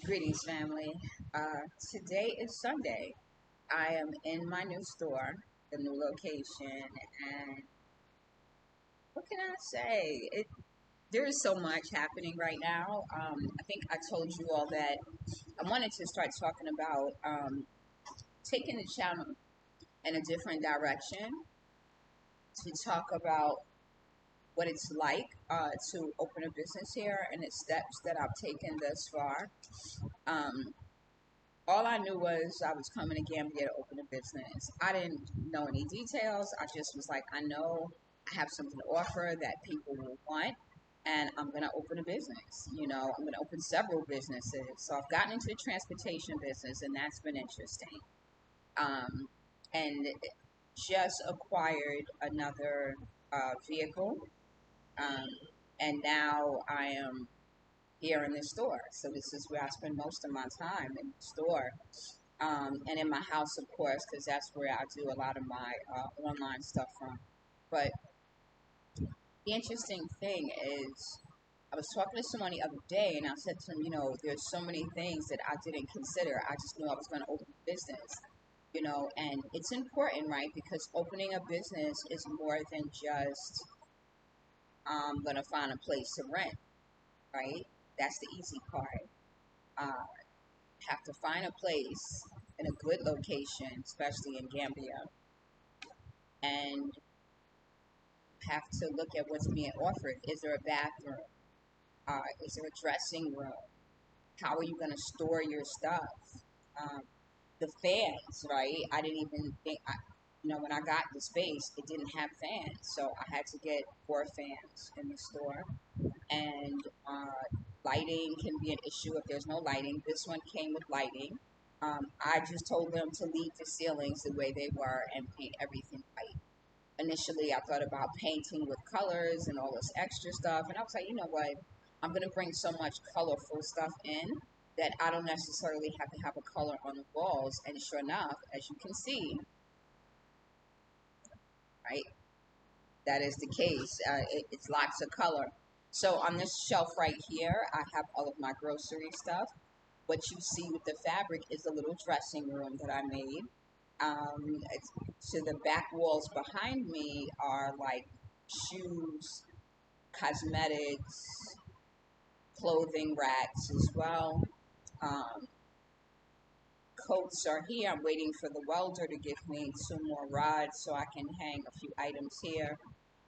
Greetings, family. Today is Sunday. I am in my new store, the new location, and what can I say? There is so much happening right now. I think I told you all that I wanted to start talking about taking the channel in a different direction to talk about what it's like to open a business here and the steps that I've taken thus far. Um, all I knew was I was coming to Gambia to open a business. I didn't know any details. I just was like, I know I have something to offer that people will want, and I'm going to open a business. I'm going to open several businesses. So I've gotten into the transportation business, and that's been interesting. And just acquired another vehicle, um, and now I am here in the store. So this is where I spend most of my time, in the store, and in my house, of course, because that's where I do a lot of my online stuff from. But the interesting thing is, I was talking to someone the other day, and I said to them, there's so many things that I didn't consider. I just knew I was going to open a business, and it's important, right? Because opening a business is more than just I'm going to find a place to rent, right? That's the easy part. Have to find a place in a good location, especially in Gambia, and have to look at what's being offered. Is there a bathroom? Is there a dressing room? How are you going to store your stuff? The fans, right? I didn't even think, when I got the space, it didn't have fans. So I had to get 4 fans in the store. And lighting can be an issue if there's no lighting. This one came with lighting. I just told them to leave the ceilings the way they were and paint everything white. Initially, I thought about painting with colors and all this extra stuff, and I was like, you know what? I'm going to bring so much colorful stuff in that I don't necessarily have to have a color on the walls. And sure enough, as you can see, right, that is the case. It's lots of color. So on this shelf right here, I have all of my grocery stuff. What you see with the fabric is a little dressing room that I made. To the back walls behind me are like shoes, cosmetics, clothing racks as well. Um, Coats are here. I'm waiting for the welder to give me 2 more rods so I can hang a few items here.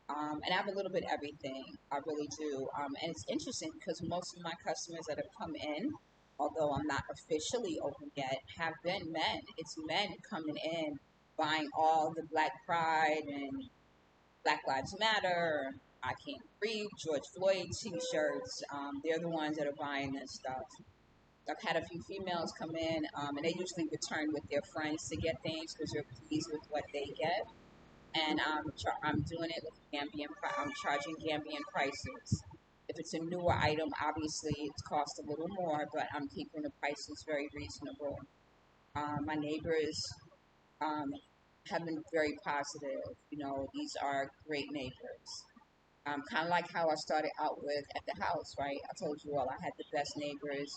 And I have a little bit of everything. I really do. And it's interesting because most of my customers that have come in, although I'm not officially open yet, have been men. It's men coming in, buying all the Black Pride and Black Lives Matter, I Can't Breathe, George Floyd t-shirts. They're the ones that are buying this stuff. I've had a few females come in, and they usually return with their friends to get things because they're pleased with what they get. And I'm doing it with I'm charging Gambian prices. If it's a newer item, obviously it costs a little more, but I'm keeping the prices very reasonable. My neighbors um, have been very positive. These are great neighbors. Kind of like how I started out with at the house, right? I told you all I had the best neighbors.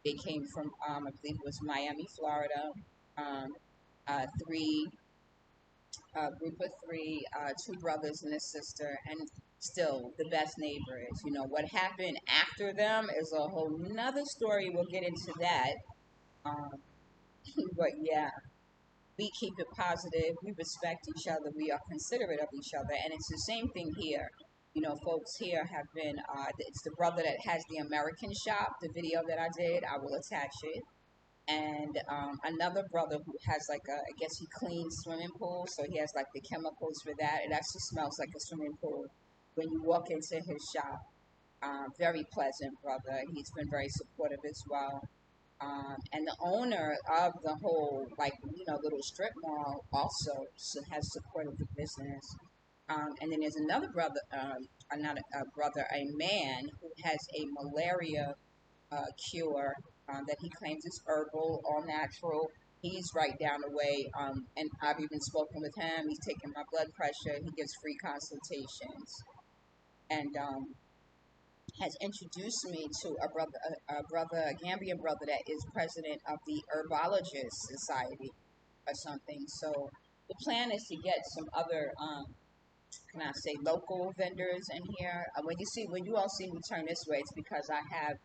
They came from, I believe it was Miami, Florida. Um, three group of 3, 2 brothers and a sister, and still the best neighbors. What happened after them is a whole nother story. We'll get into that. Um, but yeah, we keep it positive. We respect each other. We are considerate of each other, and it's the same thing here. Folks here have been. It's the brother that has the American shop. The video that I did, I will attach it, and another brother who has like I guess he cleans swimming pools, so he has like the chemicals for that. It actually smells like a swimming pool when you walk into his shop. Very pleasant brother. He's been very supportive as well. And the owner of the whole little strip mall also has supported the business. And then there's another brother, not a brother, a man who has a malaria cure that he claims is herbal, all natural. He's right down the way, and I've even spoken with him. He's taking my blood pressure. He gives free consultations, and has introduced me to a Gambian brother that is president of the Herbologist Society or something. So the plan is to get some other, can I say, local vendors in here. When you all see me turn this way, it's because I have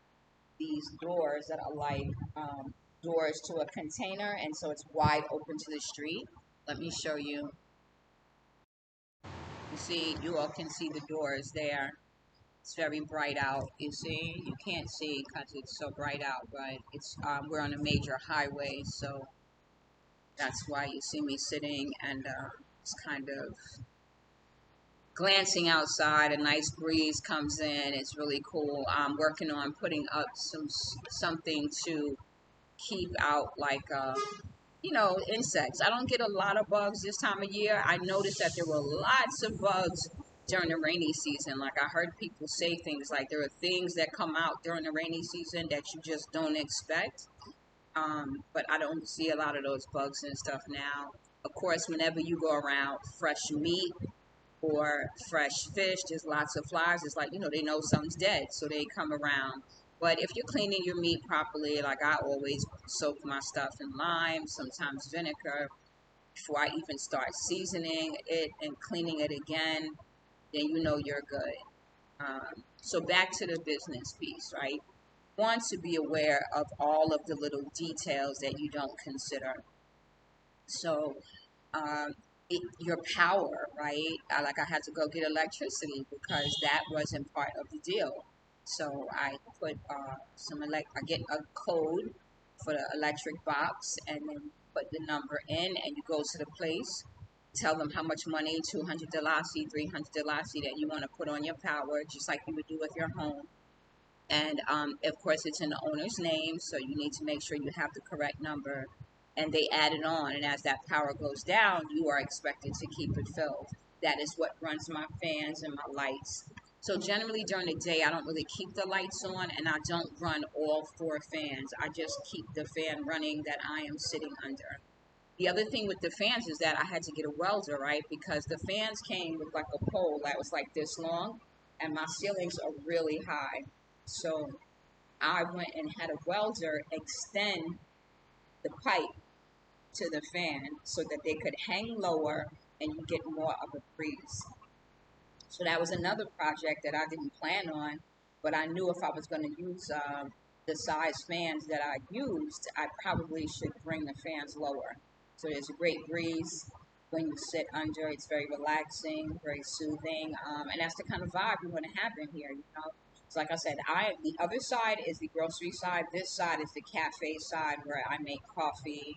these doors that are like doors to a container, and so it's wide open to the street. Let me show you. You see, you all can see the doors there. It's very bright out. You see, you can't see because it's so bright out, but it's we're on a major highway, so that's why you see me sitting and it's kind of glancing outside. A nice breeze comes in. It's really cool. I'm working on putting up something to keep out like insects. I don't get a lot of bugs this time of year. I noticed that there were lots of bugs during the rainy season. Like I heard people say things like there are things that come out during the rainy season that you just don't expect. But I don't see a lot of those bugs and stuff now. Of course, whenever you go around fresh meat or fresh fish, there's lots of flies. It's like, they know something's dead, so they come around. But if you're cleaning your meat properly, like I always soak my stuff in lime, sometimes vinegar, before I even start seasoning it and cleaning it again, then you know you're good. So back to the business piece, right? Want to be aware of all of the little details that you don't consider. So um, your power, right? Like I had to go get electricity because that wasn't part of the deal. So I put I get a code for the electric box and then put the number in and you go to the place, tell them how much money, 200 Dalasi, 300 Dalasi that you want to put on your power, just like you would do with your home. And of course, it's in the owner's name, so you need to make sure you have the correct number. And they add it on, and as that power goes down, you are expected to keep it filled. That is what runs my fans and my lights. So generally during the day, I don't really keep the lights on, and I don't run all four fans. I just keep the fan running that I am sitting under. The other thing with the fans is that I had to get a welder, right? Because the fans came with like a pole that was like this long, and my ceilings are really high. So I went and had a welder extend the pipe to the fan so that they could hang lower and you get more of a breeze. So that was another project that I didn't plan on, but I knew if I was going to use the size fans that I used, I probably should bring the fans lower. So there's a great breeze when you sit under. It's very relaxing, very soothing, and that's the kind of vibe you want to have in here. So like I said, the other side is the grocery side. This side is the cafe side where I make coffee,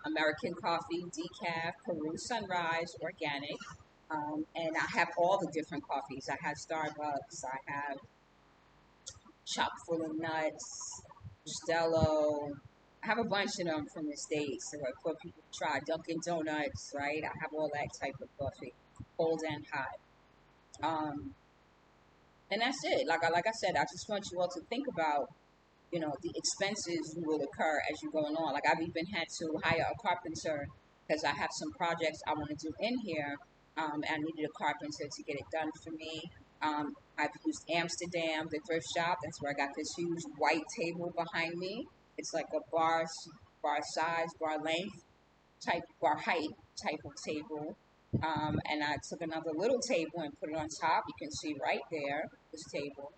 American coffee, decaf, Peru Sunrise, organic. And I have all the different coffees. I have Starbucks. I have chock full of nuts, Stella. I have a bunch of them from the States for people to try. Dunkin' Donuts, right? I have all that type of coffee, cold and hot. And that's it. Like I said, I just want you all to think about, the expenses will occur as you're going on. Like I've even had to hire a carpenter because I have some projects I want to do in here. And I needed a carpenter to get it done for me. I've used Amsterdam, the thrift shop. That's where I got this huge white table behind me. It's like a bar size, bar length type, bar height type of table. And I took another little table and put it on top. You can see right there, this table.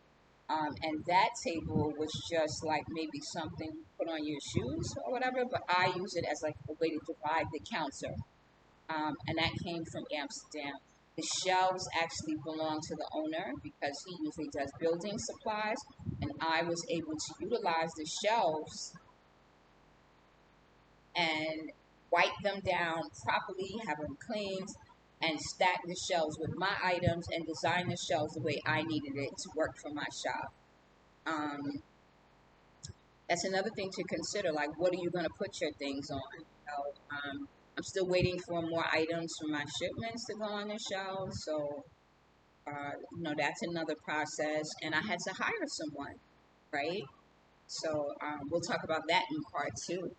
And that table was just like maybe something you put on your shoes or whatever, but I use it as like a way to divide the counter. And that came from Amsterdam. The shelves actually belong to the owner because he usually does building supplies, and I was able to utilize the shelves and wipe them down properly, have them cleaned, and stack the shelves with my items and design the shelves the way I needed it to work for my shop. Um, that's another thing to consider. Like, what are you going to put your things on? I'm still waiting for more items for my shipments to go on the shelves. So, that's another process. And I had to hire someone, right? So we'll talk about that in part two.